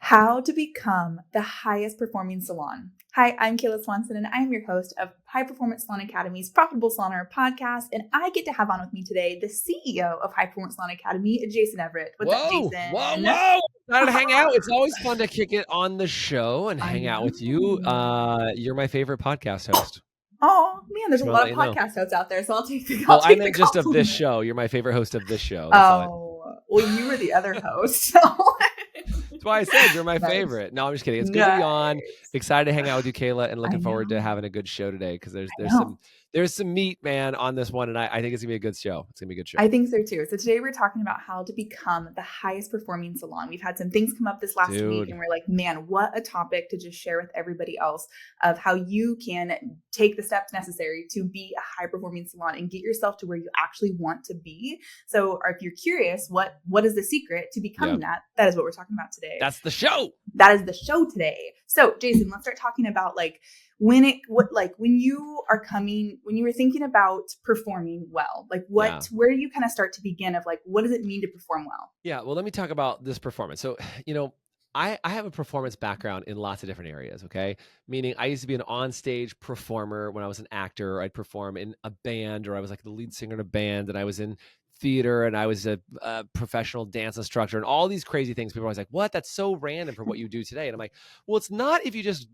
How to become the highest performing salon. Hi, I'm Kayla Swanson, and I am your host of High Performance Salon Academy's Profitable Salon Owner podcast. And I get to have on with me today the CEO of High Performance Salon Academy, Jason Everett. What's up, Jason? Whoa! Excited to hang out. It's always fun to kick it on the show and hang out with you. You're my favorite podcast host. Oh man, there's a lot of podcast hosts out there, so I'll take the. I meant just of this show. You're my favorite host of this show. Well, you were the other host. So. That's why I said you're my favorite. No, I'm just kidding. It's good to be on. Excited to hang out with you, Kayla, and looking forward to having a good show today because there's some meat, man, on this one, and I think it's gonna be a good show. It's gonna be a good show. I think so too. So today we're talking about how to become the highest performing salon. We've had some things come up this last week, and we're like, man, what a topic to just share with everybody else of how you can take the steps necessary to be a high performing salon and get yourself to where you actually want to be. So if you're curious, what is the secret to becoming that? That is what we're talking about today. That's the show. That is the show today. So Jason, let's start talking about when you were thinking about performing well, where do you kind of start to begin of what does it mean to perform well? Yeah. Well, let me talk about this performance. So, I have a performance background in lots of different areas. Okay. Meaning I used to be an onstage performer when I was an actor. I'd perform in a band, or I was like the lead singer in a band, and I was in theater, and I was a professional dance instructor, and all these crazy things. People are always like, what? That's so random for what you do today. And I'm like, well, it's not if you just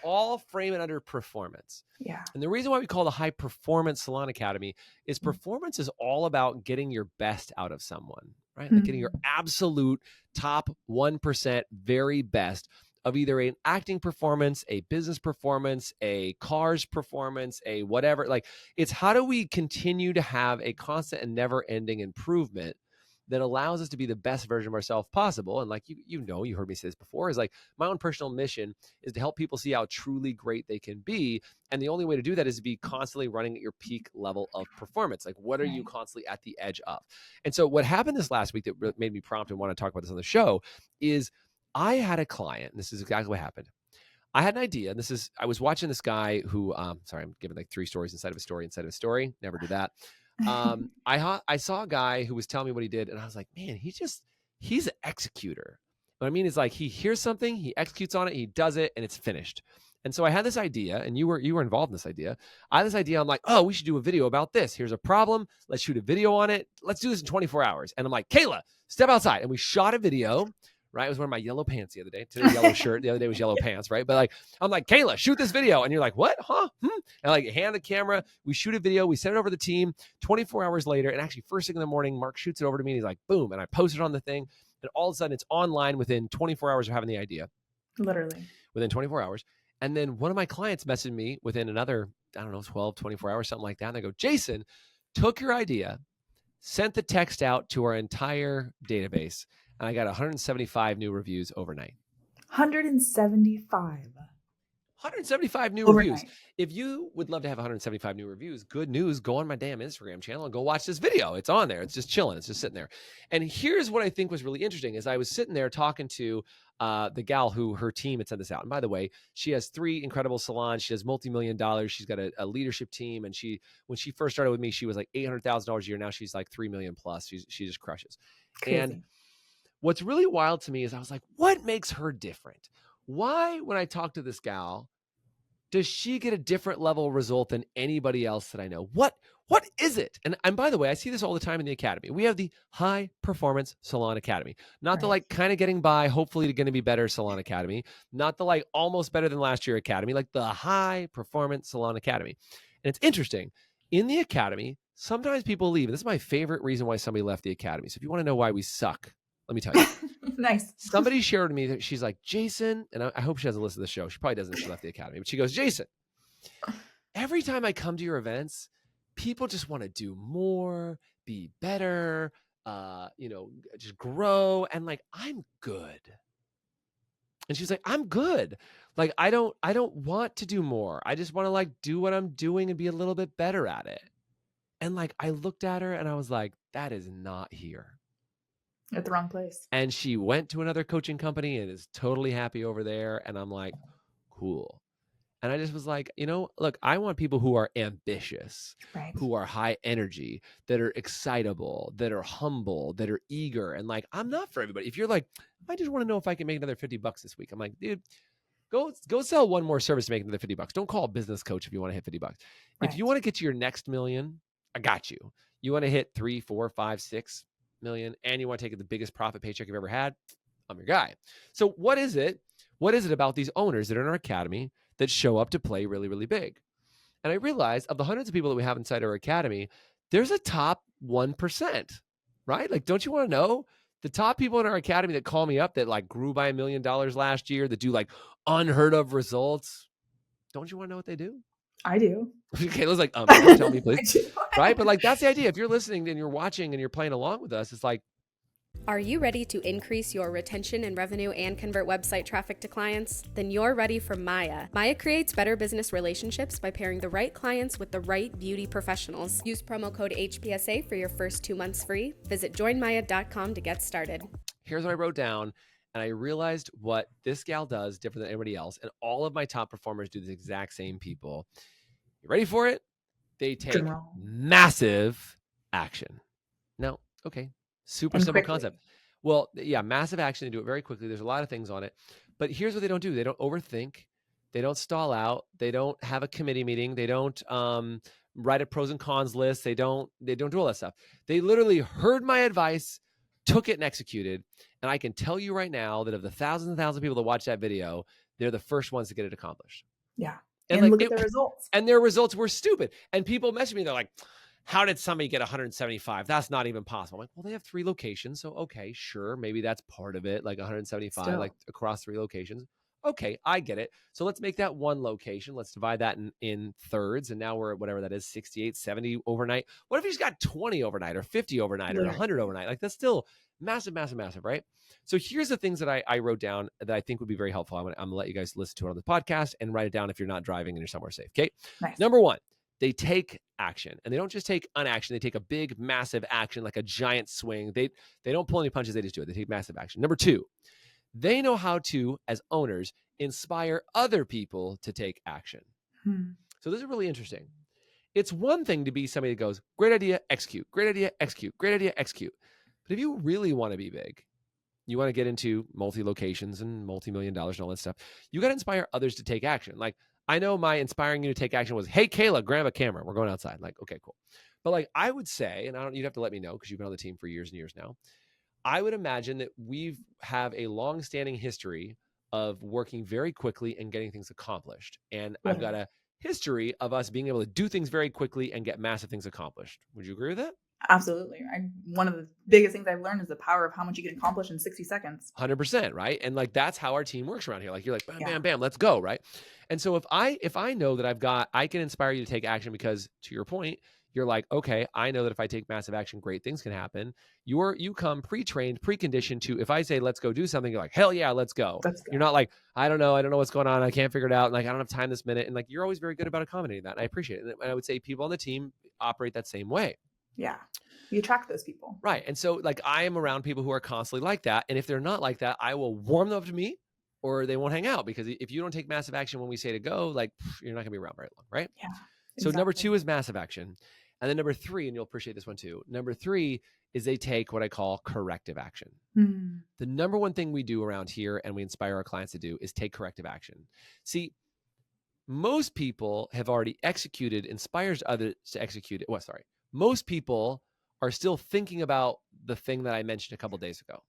all frame it under performance. Yeah. And the reason why we call the High Performance Salon Academy is performance is all about getting your best out of someone, right? Like getting your absolute top 1% very best of either an acting performance, a business performance, a cars performance, a whatever. Like, it's how do we continue to have a constant and never ending improvement that allows us to be the best version of ourselves possible. And like, you heard me say this before, is like my own personal mission is to help people see how truly great they can be. And the only way to do that is to be constantly running at your peak level of performance. Like, what are you constantly at the edge of? And so what happened this last week that made me prompt and want to talk about this on the show is I had a client, and this is exactly what happened. I had an idea, and I was watching this guy who, sorry, I'm giving like 3 stories inside of a story. Never do that. I saw a guy who was telling me what he did, and I was like, man, he's an executor. What I mean is, like, he hears something, he executes on it, he does it, and it's finished. And so I had this idea, and you were involved in this idea. I had this idea. I'm like, oh, we should do a video about this. Here's a problem. Let's shoot a video on it. Let's do this in 24 hours. And I'm like, Kayla, step outside. And we shot a video. Right. I was wearing my yellow pants the other day. Today, yellow shirt. The other day was yellow pants. Right. But I'm like, Kayla, shoot this video. And you're like, what? Huh? And I hand the camera. We shoot a video. We send it over to the team 24 hours later. And actually, first thing in the morning, Mark shoots it over to me. And he's like, boom. And I post it on the thing. And all of a sudden, it's online within 24 hours of having the idea. Literally. Within 24 hours. And then one of my clients messaged me within another, 12, 24 hours, something like that. And they go, Jason, took your idea, sent the text out to our entire database, and I got 175 new reviews overnight. 175 new reviews. If you would love to have 175 new reviews, good news, go on my damn Instagram channel and go watch this video. It's on there. It's just chilling. It's just sitting there. And here's what I think was really interesting is I was sitting there talking to the gal who her team had sent this out. And by the way, she has 3 incredible salons. She has multi-million dollars. She's got a leadership team. And when she first started with me, she was like $800,000 a year. Now she's like 3 million plus. She just crushes. Crazy. And what's really wild to me is I was like, what makes her different? Why, when I talk to this gal, does she get a different level of result than anybody else that I know? What is it? And by the way, I see this all the time in the academy. We have the High Performance Salon Academy, not the kind of getting by, hopefully going to be better Salon Academy, not the almost better than last year Academy, like the High Performance Salon Academy. And it's interesting. In the academy, sometimes people leave. And this is my favorite reason why somebody left the academy. So if you want to know why we suck, let me tell you. Nice. Somebody shared with me that she's like, Jason, and I hope she doesn't listen to the show. She probably doesn't. She left the academy. But she goes, Jason, every time I come to your events, people just want to do more, be better, just grow. And I'm good. And she's like, I'm good. I don't want to do more. I just want to do what I'm doing and be a little bit better at it. And I looked at her and I was like, that is not here. At the wrong place. And she went to another coaching company and is totally happy over there. And I'm like, cool. And I just was like, look, I want people who are ambitious, Right. who are high energy, that are excitable, that are humble, that are eager. And like, I'm not for everybody. If you're like, I just want to know if I can make another $50 this week. I'm like, dude, go sell one more service to make another $50. Don't call a business coach if you want to hit $50. If Right. you want to get to your next million, I got you. You want to hit 3, 4, 5, 6 million, and you want to take the biggest profit paycheck you've ever had, I'm your guy. So what is it? What is it about these owners that are in our academy that show up to play really, really big? And I realized of the hundreds of people that we have inside our academy, there's a top 1%, right? Like, don't you want to know the top people in our academy that call me up that like grew by $1 million last year, that do like unheard of results? Don't you want to know what they do? I do. Kayla's like, no, tell me, please. I do. Right? But like, that's the idea. If you're listening and you're watching and you're playing along with us, it's like, are you ready to increase your retention and revenue and convert website traffic to clients? Then you're ready for Maya. Maya creates better business relationships by pairing the right clients with the right beauty professionals. Use promo code HPSA for your first 2 months free. Visit joinmaya.com to get started. Here's what I wrote down, and I realized what this gal does different than anybody else, and all of my top performers do the exact same people. You ready for it? They take massive action. Now, okay. Super simple concept. Well, yeah, massive action. They do it very quickly. There's a lot of things on it. But here's what they don't do. They don't overthink. They don't stall out. They don't have a committee meeting. They don't write a pros and cons list. They don't do all that stuff. They literally heard my advice, took it and executed. And I can tell you right now that of the thousands and thousands of people that watch that video, they're the first ones to get it accomplished. Yeah. And like, look at the results. And their results were stupid. And people message me. They're like, how did somebody get 175? That's not even possible. I'm like, well, they have 3 locations. So, okay, sure. Maybe that's part of it. Like 175, like across 3 locations. Okay, I get it. So let's make that 1 location. Let's divide that in thirds. And now we're at whatever that is, 68, 70 overnight. What if you just got 20 overnight or 50 overnight or 100 overnight? Like, that's still massive, massive, massive, right? So here's the things that I wrote down that I think would be very helpful. I'm gonna let you guys listen to it on the podcast and write it down if you're not driving and you're somewhere safe. Okay. Nice. Number 1. They take action, and they don't just take unaction. They take a big, massive action, like a giant swing. They don't pull any punches. They just do it. They take massive action. Number 2, they know how to, as owners, inspire other people to take action. So this is really interesting. It's one thing to be somebody that goes, great idea, execute, great idea, execute, great idea, execute. But if you really want to be big, you want to get into multi-locations and multi-million dollars and all that stuff, you got to inspire others to take action. Like, I know my inspiring you to take action was, hey, Kayla, grab a camera. We're going outside. Like, okay, cool. But like, I would say, and you'd have to let me know because you've been on the team for years and years now. I would imagine that we have a long-standing history of working very quickly and getting things accomplished. And I've got a history of us being able to do things very quickly and get massive things accomplished. Would you agree with that? Absolutely. One of the biggest things I've learned is the power of how much you can accomplish in 60 seconds. 100%, right? And like, that's how our team works around here. Like, you're like, bam, bam, bam, let's go, right? And so if I know that I can inspire you to take action because, to your point, you're like, okay, I know that if I take massive action, great things can happen. You come pre-trained, preconditioned to, if I say, let's go do something, you're like, hell yeah, let's go. You're not like, I don't know what's going on. I can't figure it out. Like, I don't have time this minute. And like, you're always very good about accommodating that. And I appreciate it. And I would say people on the team operate that same way. Yeah. You attract those people. Right. And so like, I am around people who are constantly like that. And if they're not like that, I will warm them up to me, or they won't hang out, because if you don't take massive action when we say to go, like, you're not gonna be around very long. Right. Yeah. So number 2 is massive action. And then number 3, and you'll appreciate this one too. Number 3 is they take what I call corrective action. The number 1 thing we do around here, and we inspire our clients to do, is take corrective action. See, most people have already executed, inspires others to execute it. Well, sorry. Most people are still thinking about the thing that I mentioned a couple of days ago.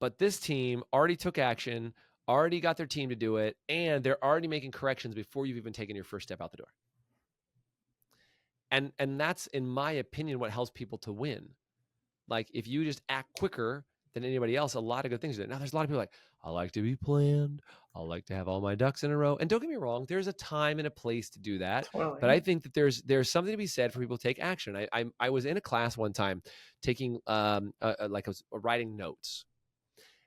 But this team already took action, already got their team to do it, and they're already making corrections before you've even taken your first step out the door. And that's, in my opinion, what helps people to win. Like, if you just act quicker than anybody else, a lot of good things do it. Now, there's a lot of people like, I like to be planned. I like to have all my ducks in a row. And don't get me wrong, there's a time and a place to do that. Totally. But I think that there's something to be said for people to take action. I was in a class one time taking I was writing notes.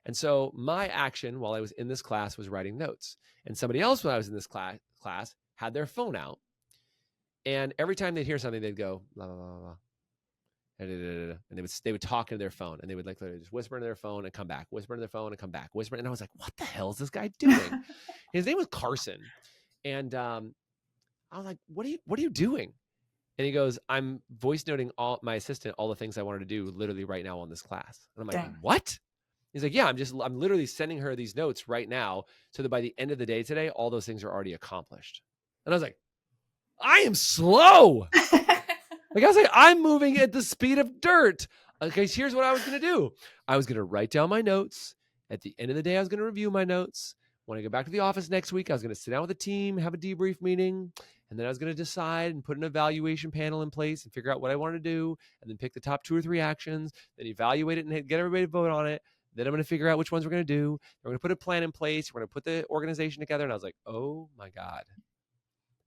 And so my action while I was in this class was writing notes. And somebody else, when I was in this class had their phone out. And every time they'd hear something, they'd go, blah, blah, blah, blah. And they would talk into their phone, and they would like literally just whisper into their phone and come back, whisper into their phone and come back, whisper. And I was like, what the hell is this guy doing? His name was Carson. And I was like, what are you doing? And he goes, I'm voice noting my assistant all the things I wanted to do literally right now on this class. And I'm like, Dang. what? He's like, yeah, I'm literally sending her these notes right now so that by the end of the day today, all those things are already accomplished. And I was like, I am slow. Like I was like, I'm moving at the speed of dirt. Okay, here's what I was going to do. I was going to write down my notes. At the end of the day, I was going to review my notes. When I go back to the office next week, I was going to sit down with the team, have a debrief meeting, and then I was going to decide and put an evaluation panel in place and figure out what I want to do, and then pick the top 2 or 3 actions, then evaluate it and get everybody to vote on it. Then I'm going to figure out which ones we're going to do. We're going to put a plan in place. We're going to put the organization together. And I was like, oh my God,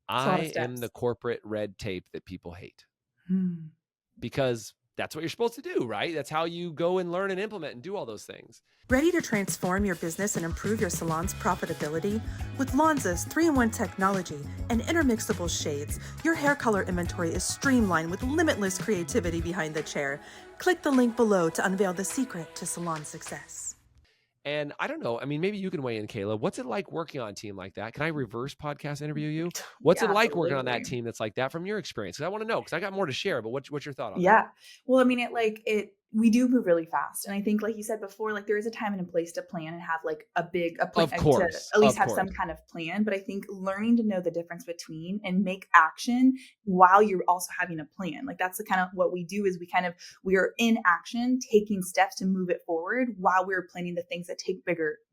I am the corporate red tape that people hate. Because that's what you're supposed to do, right? That's how you go and learn and implement and do all those things. Ready to transform your business and improve your salon's profitability? With Lonza's 3-in-1 technology and intermixable shades, your hair color inventory is streamlined with limitless creativity behind the chair. Click the link below to unveil the secret to salon success. And I don't know. I mean, maybe you can weigh in, Kayla. What's it like working on a team like that? Can I reverse podcast interview you? What's it like working on that team that's like that from your experience? Because I want to know, because I got more to share, but what's your thought on that? Well, I mean, we do move really fast. And I think, like you said before, like there is a time and a place to plan and have like a plan, of course, to at least have some kind of plan. But I think learning to know the difference between and make action while you're also having a plan, like that's the kind of what we do is we are in action, taking steps to move it forward while we're planning the things that take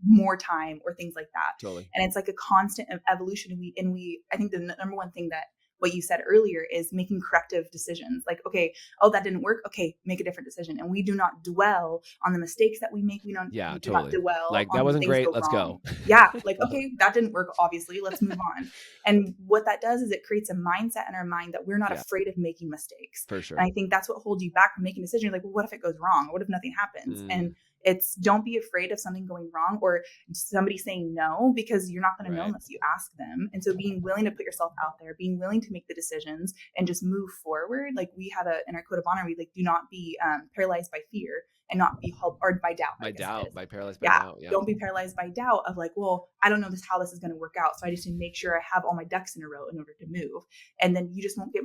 more time or things like that. Totally. And it's like a constant evolution. And I think the number one thing that what you said earlier is making corrective decisions. Like, okay, that didn't work. Okay, make a different decision. And we do not dwell on the mistakes that we make. We do not dwell like on that wasn't great. Let's wrong. go. Yeah. Like, okay, that didn't work. Obviously, let's move on. And what that does is it creates a mindset in our mind that we're not afraid of making mistakes. For sure. And I think that's what holds you back from making decisions. Like, well, what if it goes wrong? What if nothing happens? And it's don't be afraid of something going wrong or somebody saying no, because you're not going to know unless you ask them. And so being willing to put yourself out there, being willing to make the decisions and just move forward. Like we have in our code of honor, we do not be paralyzed by fear and not be helped or by doubt. By paralyzed by doubt. Yeah. Don't be paralyzed by doubt of like, well, I don't know how this is going to work out. So I just need to make sure I have all my ducks in a row in order to move. And then you just won't get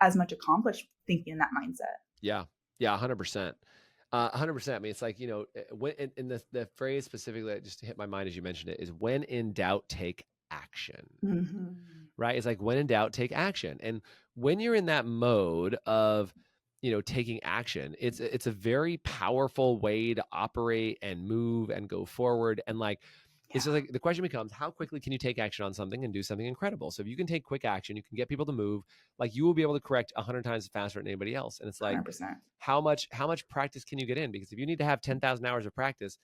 as much accomplished thinking in that mindset. Yeah. Yeah. 100%. 100%. I mean, it's like, when in the phrase specifically that just hit my mind as you mentioned it is when in doubt, take action, right? It's like when in doubt, take action. And when you're in that mode of, taking action, it's a very powerful way to operate and move and go forward. And like, it's just like the question becomes, how quickly can you take action on something and do something incredible? So if you can take quick action, you can get people to move, like you will be able to correct 100 times faster than anybody else. And it's like, 100%. how much practice can you get in? Because if you need to have 10,000 hours of practice,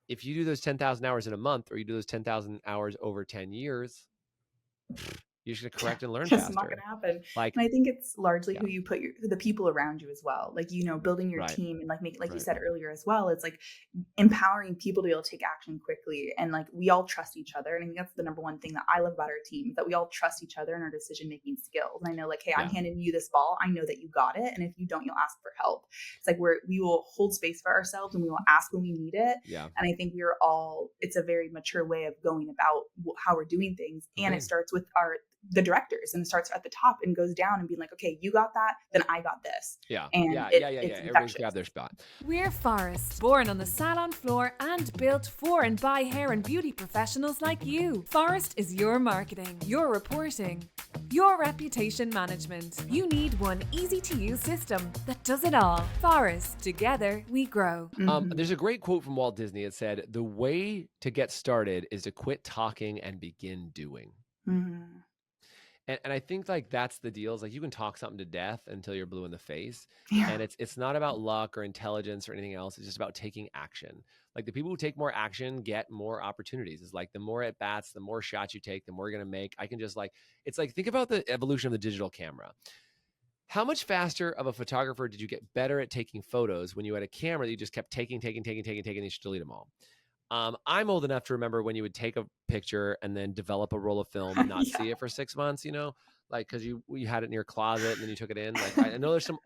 if you do those 10,000 hours in a month, or you do those 10,000 hours over 10 years, you're just going to correct and learn faster. It's not going to happen. Like, and I think it's largely who you put the people around you as well. Like, building your team and like you said earlier as well, it's like empowering people to be able to take action quickly. And like, we all trust each other. And I think that's the number one thing that I love about our team, that we all trust each other in our decision-making skills. And I know like, hey, I'm handing you this ball. I know that you got it. And if you don't, you'll ask for help. It's like we will hold space for ourselves and we will ask when we need it. Yeah. And I think it's a very mature way of going about how we're doing things. And it starts with the directors, and it starts at the top and goes down and being like, okay, you got that, then I got this. Yeah. And Everybody's got their spot. We're Forest, born on the salon floor and built for and by hair and beauty professionals like you. Forest is your marketing, your reporting, your reputation management. You need one easy-to-use system that does it all. Forest, together we grow. There's a great quote from Walt Disney. It said, the way to get started is to quit talking and begin doing. And I think like that's the deal, is like you can talk something to death until you're blue in the face. And it's not about luck or intelligence or anything else. It's just about taking action. Like the people who take more action get more opportunities. It's like the more at bats, the more shots you take, the more you're going to make. I can just it's like, think about the evolution of the digital camera. How much faster of a photographer did you get better at taking photos when you had a camera that you just kept taking, and you should delete them all? I'm old enough to remember when you would take a picture and then develop a roll of film and not see it for 6 months, like, cause you had it in your closet and then you took it in. Like, I know there's some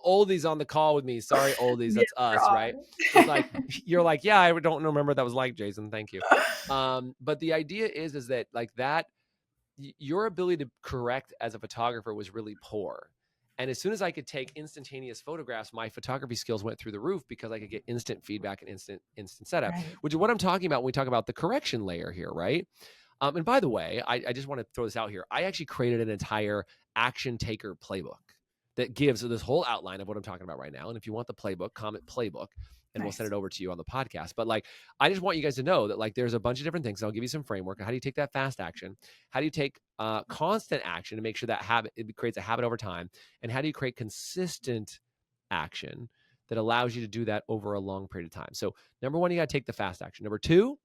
oldies on the call with me. Sorry, oldies. That's us, right? It's like, you're like, yeah, I don't remember what that was like, Jason. Thank you. But the idea is that like that your ability to correct as a photographer was really poor. And as soon as I could take instantaneous photographs, my photography skills went through the roof because I could get instant feedback and instant setup, which is what I'm talking about when we talk about the correction layer here, right? And by the way, I just want to throw this out here. I actually created an entire action taker playbook that gives this whole outline of what I'm talking about right now. And if you want the playbook, comment playbook, and we'll send it over to you on the podcast. But like, I just want you guys to know that like, there's a bunch of different things. I'll give you some framework. How do you take that fast action? How do you take constant action to make sure that it creates a habit over time? And how do you create consistent action that allows you to do that over a long period of time? So number one, you got to take the fast action. Number two,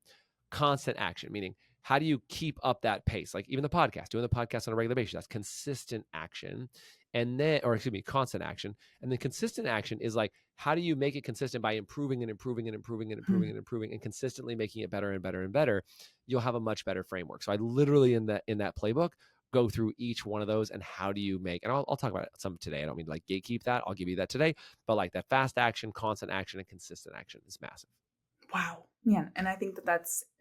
constant action, meaning how do you keep up that pace? Like even the podcast, doing the podcast on a regular basis, that's consistent action. And then, or excuse me, constant action. And then consistent action is like, how do you make it consistent by improving and improving and improving and improving and improving and consistently making it better and better and better? You'll have a much better framework. So I literally in that playbook go through each one of those and how do you make, and I'll talk about some today. I don't mean to like gatekeep that. I'll give you that today, but like that fast action, constant action, and consistent action is massive. Wow, man. And I think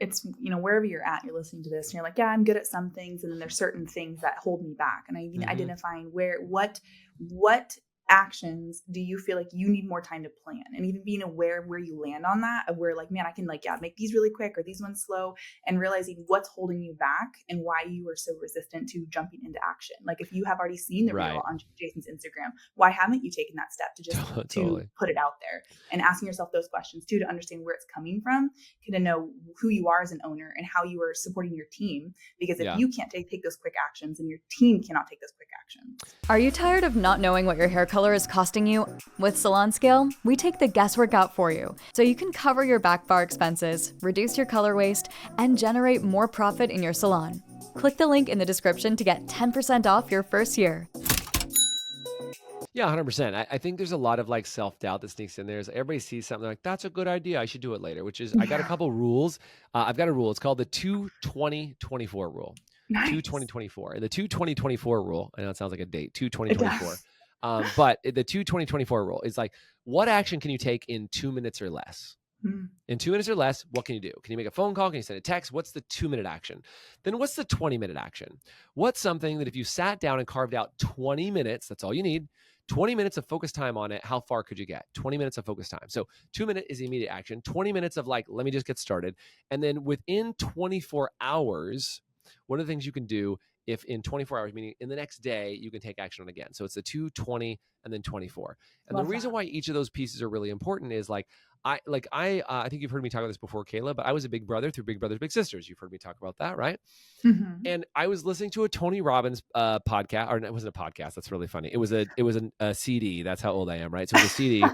it's, wherever you're at, you're listening to this and you're like, yeah, I'm good at some things. And then there's certain things that hold me back. And I identifying what actions do you feel like you need more time to plan, and even being aware of where you land on that, of where like, man, I can like, yeah, make these really quick or these ones slow, and realizing what's holding you back and why you are so resistant to jumping into action. Like if you have already seen the reel on Jason's Instagram, why haven't you taken that step to just to put it out there, and asking yourself those questions too, to understand where it's coming from, to know who you are as an owner and how you are supporting your team. Because if you can't take those quick actions, and your team cannot take those quick actions. Are you tired of not knowing what your hair color is costing you? With Salon Scale, we take the guesswork out for you, so you can cover your back bar expenses, reduce your color waste, and generate more profit in your salon. Click the link in the description to get 10% off your first year. Yeah, 100%. I think there's a lot of like self-doubt that sneaks in there. Everybody sees something like, that's a good idea, I should do it later, which is, I got a couple rules. I've got a rule. It's called the 2-20-24 rule. Nice. 2-20-24. And the 2-20-24 rule, I know it sounds like a date, 2-20-24. But the 2-20-24 rule is like, what action can you take in 2 minutes or less? In 2 minutes or less, what can you do? Can you make a phone call? Can you send a text? What's the 2-minute action? Then what's the 20-minute action? What's something that if you sat down and carved out 20 minutes, that's all you need, 20 minutes of focus time on it, how far could you get? 20 minutes of focus time. So 2 minutes is immediate action, 20 minutes of like, let me just get started. And then within 24 hours, one of the things you can do, if in 24 hours, meaning in the next day, you can take action on again. So it's the 2, 20, and then 24. And the reason why each of those pieces are really important is like, I think you've heard me talk about this before, Kayla, but I was a big brother through Big Brothers Big Sisters. You've heard me talk about that, right? Mm-hmm. And I was listening to a Tony Robbins podcast, or it wasn't a podcast. That's really funny. It was a CD. That's how old I am, right? So it was a CD,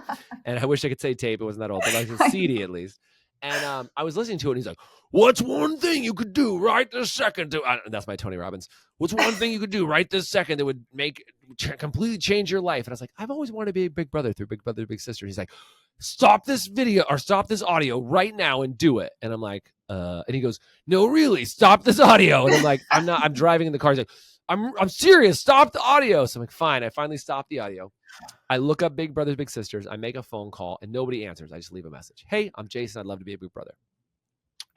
and I wish I could say tape. It wasn't that old, but like a CD at least. And I was listening to it, and he's like, what's one thing you could do right this second? That's my Tony Robbins. What's one thing you could do right this second that would completely change your life? And I was like, I've always wanted to be a big brother through Big Brother Big Sister. He's like, stop this video or stop this audio right now and do it. And I'm like, and he goes, no, really, stop this audio. And I'm like, I'm driving in the car. He's like, I'm serious. Stop the audio. So I'm like, fine. I finally stopped the audio. I look up Big Brothers Big Sisters. I make a phone call and nobody answers. I just leave a message. Hey, I'm Jason. I'd love to be a big brother.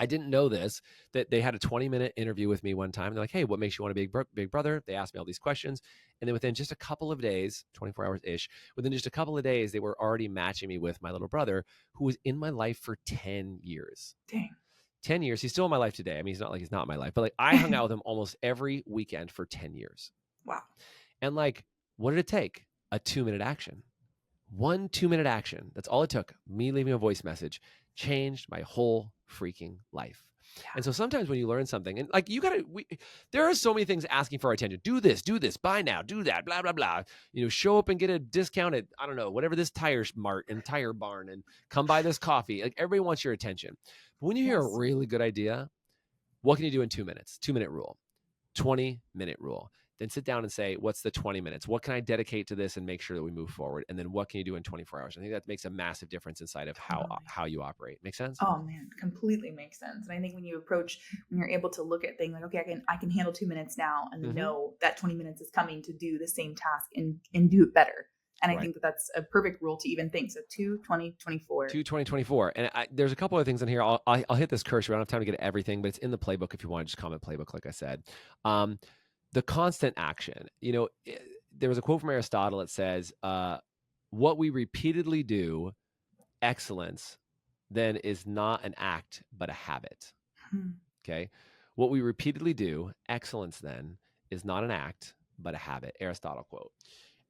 I didn't know this, that they had a 20-minute interview with me one time. They're like, hey, what makes you want to be a big brother? They asked me all these questions. And then within just a couple of days, 24 hours-ish, within just a couple of days, they were already matching me with my little brother, who was in my life for 10 years. Dang. 10 years. He's still in my life today. I mean, he's not like he's not in my life, but like I hung out with him almost every weekend for 10 years. Wow. And like, what did it take? A 2-minute action. 1 2-minute action. That's all it took. Me leaving a voice message changed my whole freaking life. Yeah. And so sometimes when you learn something, and like there are so many things asking for our attention. Do this, buy now, do that, blah, blah, blah. Show up and get a discount at, I don't know, whatever this tire mart and tire barn, and come buy this coffee. Like everybody wants your attention. But when you hear a really good idea, what can you do in 2 minutes? 2-minute rule, 20-minute rule. Then sit down and say, what's the 20 minutes? What can I dedicate to this and make sure that we move forward? And then what can you do in 24 hours? I think that makes a massive difference inside of how you operate. Make sense? Oh man, completely makes sense. And I think when you're able to look at things like, okay, I can handle 2 minutes now and know that 20 minutes is coming to do the same task and do it better. And I think that that's a perfect rule to even think. So 2/20/24. 2/20/24. And there's a couple of things in here. I'll hit this cursor. We don't have time to get to everything, but it's in the playbook if you want to just comment playbook, like I said. The constant action. There was a quote from Aristotle that says, what we repeatedly do, excellence, then is not an act, but a habit. Okay. What we repeatedly do, excellence, then is not an act, but a habit. Aristotle quote.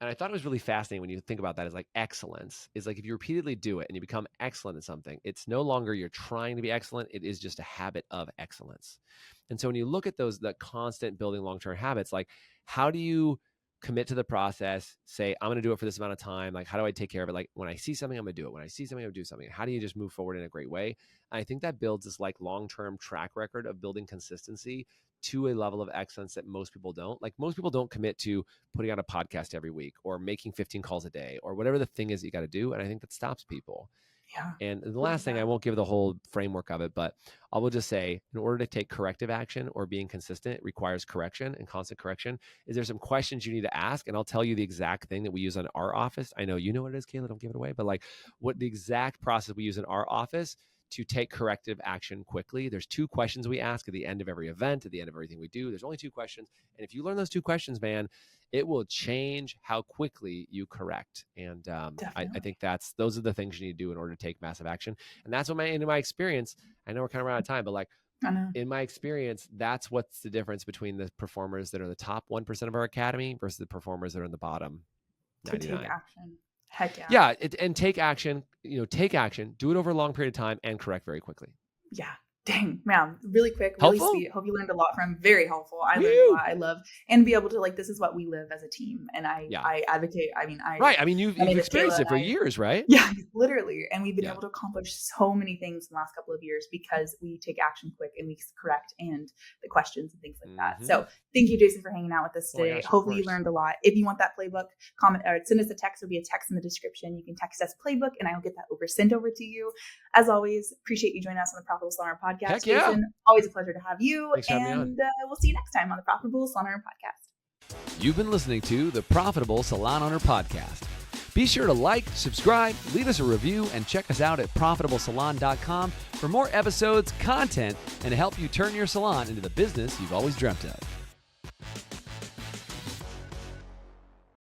And I thought it was really fascinating when you think about that. Is like excellence is like if you repeatedly do it and you become excellent at something, it's no longer you're trying to be excellent. It is just a habit of excellence. And so when you look at that constant building long-term habits, like how do you commit to the process, say, I'm going to do it for this amount of time. Like, how do I take care of it? Like when I see something, I'm going to do it. When I see something, I'm going to do something. How do you just move forward in a great way? And I think that builds this like long-term track record of building consistency to a level of excellence that most people don't. Like most people don't commit to putting out a podcast every week or making 15 calls a day or whatever the thing is that you got to do. And I think that stops people. Yeah. And the last thing, I won't give the whole framework of it, but I will just say, in order to take corrective action or being consistent, it requires correction and constant correction. Is there some questions you need to ask? And I'll tell you the exact thing that we use in our office. I know you know what it is, Kayla, don't give it away, but like what the exact process we use in our office to take corrective action quickly. There's 2 questions we ask at the end of every event, at the end of everything we do. There's only 2 questions. And if you learn those 2 questions, man, it will change how quickly you correct. And I think those are the things you need to do in order to take massive action. And that's what in my experience, I know we're kind of out of time, but like in my experience, that's what's the difference between the performers that are the top 1% of our academy versus the performers that are in the bottom 99. To take action. Heck yeah. Yeah. And take action, take action, do it over a long period of time and correct very quickly. Yeah. Dang, man, really quick, really helpful? Sweet. Hope you learned a lot from. Very helpful. I learned a lot. I love and be able to like. This is what we live as a team, and I advocate. I mean, you've experienced it for years, right? Yeah, literally, and we've been able to accomplish so many things in the last couple of years because we take action quick and we correct and the questions and things like that. So thank you, Jason, for hanging out with us today. Hopefully you learned a lot. If you want that playbook, comment or send us a text. There'll be a text in the description. You can text us playbook, and I will get that sent over to you. As always, appreciate you joining us on the Profitable Salon podcast. Heck yeah. Jason, always a pleasure to have you. Thanks for having me on. We'll see you next time on the Profitable Salon Owner Podcast. You've been listening to the Profitable Salon Owner Podcast. Be sure to like, subscribe, leave us a review, and check us out at profitablesalon.com for more episodes, content, and to help you turn your salon into the business you've always dreamt of.